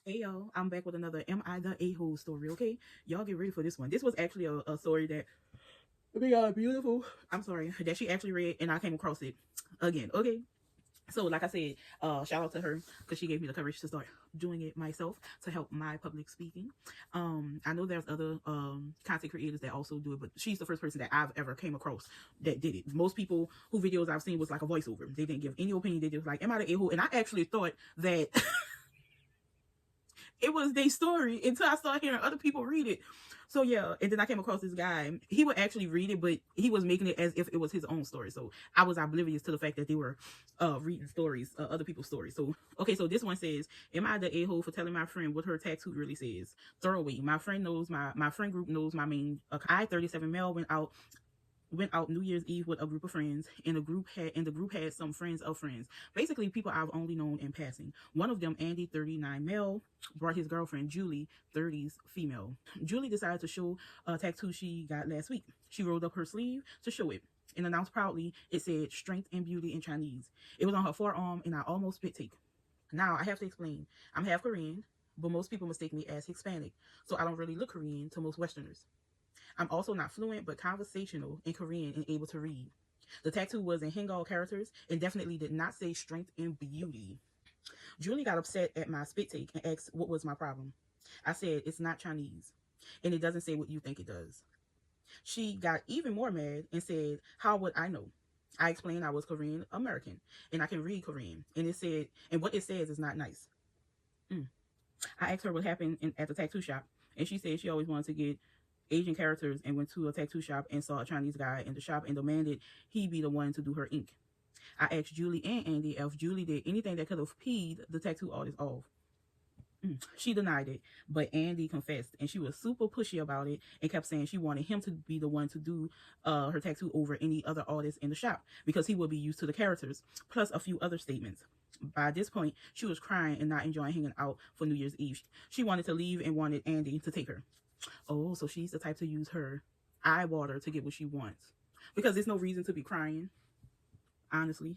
Hey y'all, I'm back with another Am I the A-hole story, okay? Y'all get ready for this one. This was actually a story that they are beautiful. I'm sorry, that she actually read and I came across it again, okay? So like I said, shout out to her because she gave me the courage to start doing it myself to help my public speaking. I know there's other content creators that also do it, but she's the first person that I've ever came across that did it. Most people who videos I've seen was like a voiceover. They didn't give any opinion. They just like, am I the a-hole? And I actually thought that it was their story until I started hearing other people read it. So yeah, and then I came across this guy. He would actually read it, but he was making it as if it was his own story. So I was oblivious to the fact that they were reading stories, other people's stories. So okay, so this one says, "Am I the a-hole for telling my friend what her tattoo really says?" Throwaway. My friend knows my friend group knows my main. I 37 male went out New Year's Eve with a group of friends, and the group had some friends of friends. Basically, people I've only known in passing. One of them, Andy, 39 male, brought his girlfriend Julie, 30s female. Julie decided to show a tattoo she got last week. She rolled up her sleeve to show it and announced proudly it said "Strength and Beauty" in Chinese. It was on her forearm, and I almost spit take. Now I have to explain. I'm half Korean, but most people mistake me as Hispanic, so I don't really look Korean to most Westerners. I'm also not fluent, but conversational in Korean and able to read. The tattoo was in Hangul characters and definitely did not say "strength and beauty." Julie got upset at my spit take and asked what was my problem. I said, "It's not Chinese, and it doesn't say what you think it does." She got even more mad and said, "How would I know?" I explained I was Korean American and I can read Korean, and what it says is not nice. I asked her what happened at the tattoo shop, and she said she always wanted to get Asian characters and went to a tattoo shop and saw a Chinese guy in the shop and demanded he be the one to do her ink. I asked Julie and Andy if Julie did anything that could have peed the tattoo artist off. She denied it, but Andy confessed, and she was super pushy about it and kept saying she wanted him to be the one to do her tattoo over any other artist in the shop because he would be used to the characters, plus a few other statements. By this point, she was crying and not enjoying hanging out for New Year's Eve. She wanted to leave and wanted Andy to take her. Oh, so she's the type to use her eye water to get what she wants. Because there's no reason to be crying, honestly.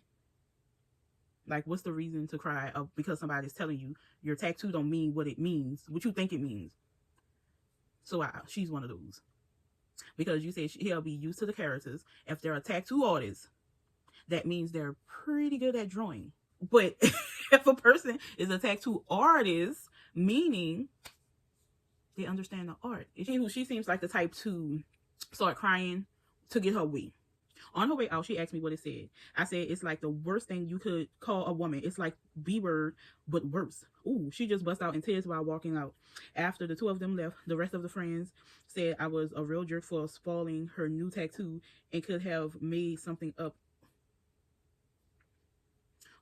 Like, what's the reason to cry because somebody's telling you your tattoo don't mean what it means, what you think it means? So she's one of those. Because you say he'll be used to the characters. If they're a tattoo artist, that means they're pretty good at drawing. But if a person is a tattoo artist, meaning they understand the art. She seems like the type to start crying to get her way. On her way out, she asked me what it said. I said, "It's like the worst thing you could call a woman. It's like B-word, but worse." Ooh, she just bust out in tears while walking out. After the two of them left, the rest of the friends said I was a real jerk for spoiling her new tattoo and could have made something up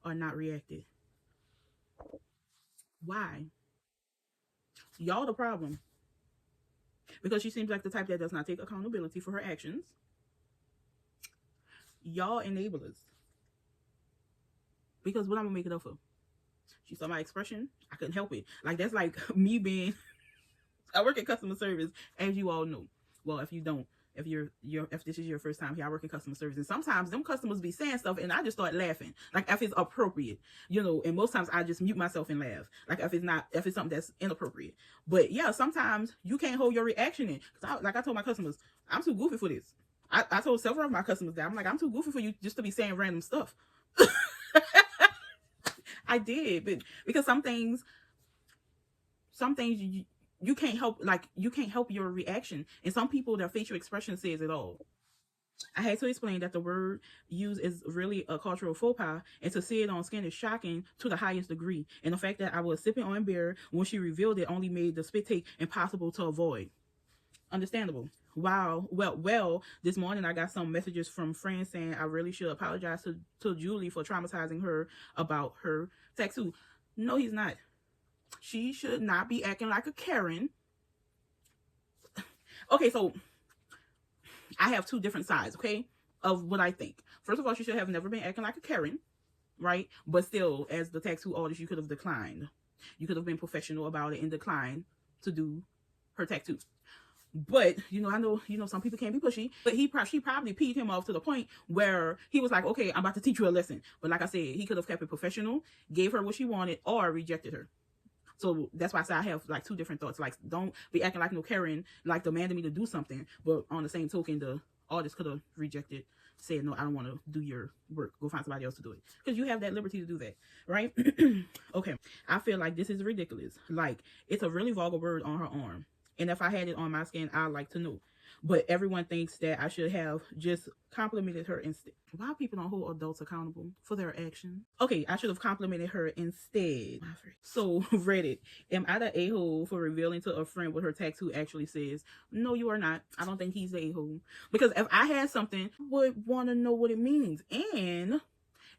or not reacted. Why? Y'all the problem. Because she seems like the type that does not take accountability for her actions. Y'all enablers. Because what I'm gonna make it up for? She saw my expression. I couldn't help it. Like, that's like me being I work in customer service, as you all know. Well, if you don't, if this is your first time here, I work in customer service, and sometimes them customers be saying stuff and I just start laughing. Like, if it's appropriate, and most times I just mute myself and laugh. Like, if it's something that's inappropriate. But yeah, sometimes you can't hold your reaction in. Cause I told my customers, I'm too goofy for this. I told several of my customers that I'm too goofy for you just to be saying random stuff. I did, but because some things you can't help, like, you can't help your reaction, and some people, their facial expression says it all. I had to explain that the word used is really a cultural faux pas, and to see it on skin is shocking to the highest degree. And the fact that I was sipping on beer when she revealed it only made the spit take impossible to avoid. Understandable. Wow. Well, this morning I got some messages from friends saying I really should apologize to Julie for traumatizing her about her tattoo. No, he's not. She should not be acting like a Karen. Okay, so I have two different sides, okay, of what I think. First of all, she should have never been acting like a Karen, right? But still, as the tattoo artist, you could have declined. You could have been professional about it and declined to do her tattoo. But, I know, some people can't be pushy, but she probably peed him off to the point where he was like, okay, I'm about to teach you a lesson. But like I said, he could have kept it professional, gave her what she wanted, or rejected her. So that's why I say I have like two different thoughts. Like, don't be acting like no Karen, like demanding me to do something, but on the same token, the artist could have rejected, said, no, I don't want to do your work. Go find somebody else to do it. Because you have that liberty to do that, right? Okay. I feel like this is ridiculous. Like, it's a really vulgar word on her arm. And if I had it on my skin, I'd like to know. But everyone thinks that I should have just complimented her instead. Why people don't hold adults accountable for their actions? Okay, I should have complimented her instead. So, Reddit, am I the a-hole for revealing to a friend what her tattoo actually says? No, you are not. I don't think he's the a-hole. Because if I had something, I would want to know what it means. And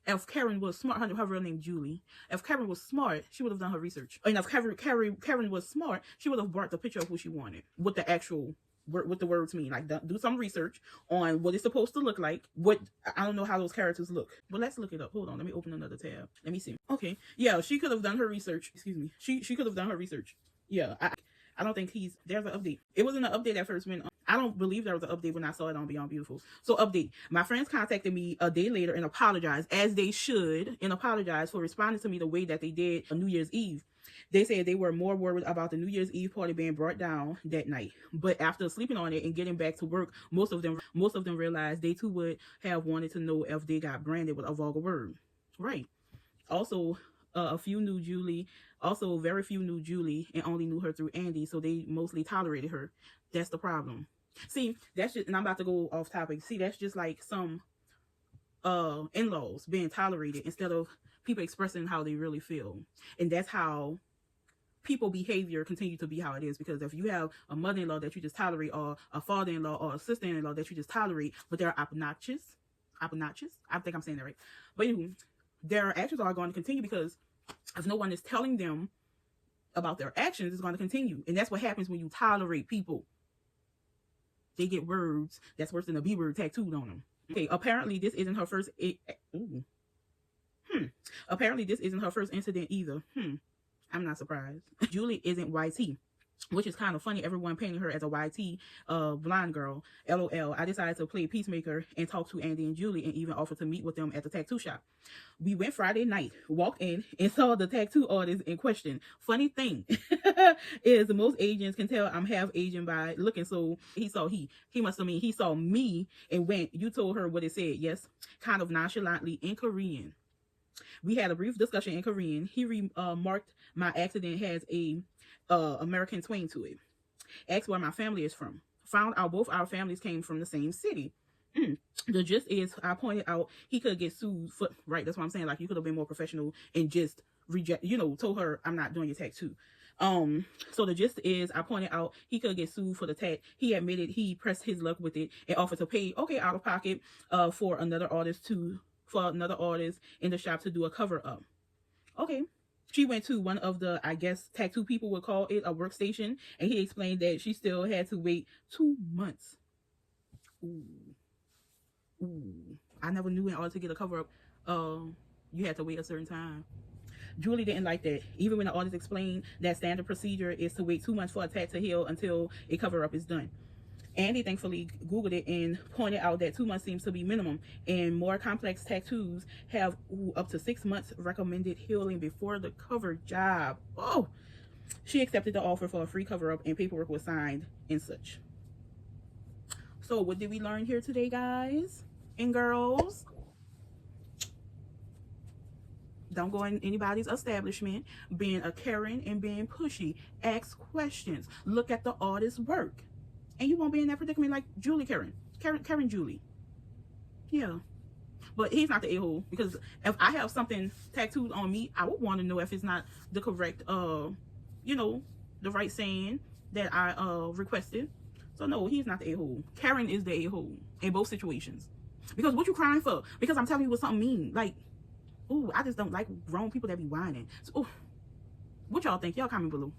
if Karen was smart, her real name Julie. If Karen was smart, she would have done her research. And if Karen was smart, she would have brought the picture of who she wanted with the actual what the words mean. Like, do some research on what it's supposed to look like. What, I don't know how those characters look, but let's look it up. Hold on, let me open another tab. Let me see. Okay, yeah, she could have done her research. Excuse me, she could have done her research. Yeah, I don't think there's an update. It wasn't an update at first when I don't believe there was an update when I saw it on Beyond Beautiful. So update. My friends contacted me a day later and apologized, as they should, and apologized for responding to me the way that they did on New Year's Eve. They said they were more worried about the New Year's Eve party being brought down that night. But after sleeping on it and getting back to work, most of them realized they too would have wanted to know if they got branded with a vulgar word. Right. Also, very few knew Julie and only knew her through Andy, so they mostly tolerated her. That's the problem. See, that's just, and I'm about to go off topic. See, that's just like some in-laws being tolerated instead of people expressing how they really feel. And that's how people behavior continue to be how it is, because if you have a mother-in-law that you just tolerate, or a father-in-law or a sister-in-law that you just tolerate, but they're obnoxious, I think I'm saying that right, but anyway, their actions are going to continue, because if no one is telling them about their actions, it's going to continue. And that's what happens when you tolerate people. They get words that's worse than a B word tattooed on them. Okay, apparently this isn't her first apparently this isn't her first incident either. I'm not surprised. Julie isn't YT, which is kind of funny. Everyone painting her as a YT blonde girl. LOL. I decided to play peacemaker and talk to Andy and Julie, and even offered to meet with them at the tattoo shop. We went Friday night, walked in, and saw the tattoo artist in question. Funny thing is, most agents can tell I'm half Asian by looking, so he must have mean he saw me and went, you told her what it said, yes? Kind of nonchalantly in Korean. We had a brief discussion in Korean. He remarked my accident has a American twang to it. Asked where my family is from. Found out both our families came from the same city. The gist is, I pointed out he could get sued for, right, that's what I'm saying, like, you could have been more professional and just reject, told her, I'm not doing your tattoo. So the gist is, I pointed out he could get sued for the tat. He admitted he pressed his luck with it and offered to pay, out of pocket, for another artist in the shop to do a cover up. Okay. She went to one of the, I guess, tattoo people would call it a workstation, and he explained that she still had to wait 2 months. Ooh. I never knew in order to get a cover up, you had to wait a certain time. Julie didn't like that. Even when the artist explained that standard procedure is to wait 2 months for a tat to heal until a cover up is done. Andy thankfully Googled it and pointed out that 2 months seems to be minimum, and more complex tattoos have up to 6 months recommended healing before the cover job. Oh, she accepted the offer for a free cover up, and paperwork was signed and such. So what did we learn here today, guys and girls? Don't go in anybody's establishment being a Karen and being pushy. Ask questions. Look at the artist's work. And you won't be in that predicament like Julie Karen Julie. Yeah. But he's not the a-hole, because if I have something tattooed on me, I would want to know if it's not the correct, the right saying that I requested. So no, he's not the a-hole. Karen is the a-hole in both situations. Because what you crying for? Because I'm telling you what something mean. Like, ooh, I just don't like grown people that be whining. So, ooh, what y'all think? Y'all comment below.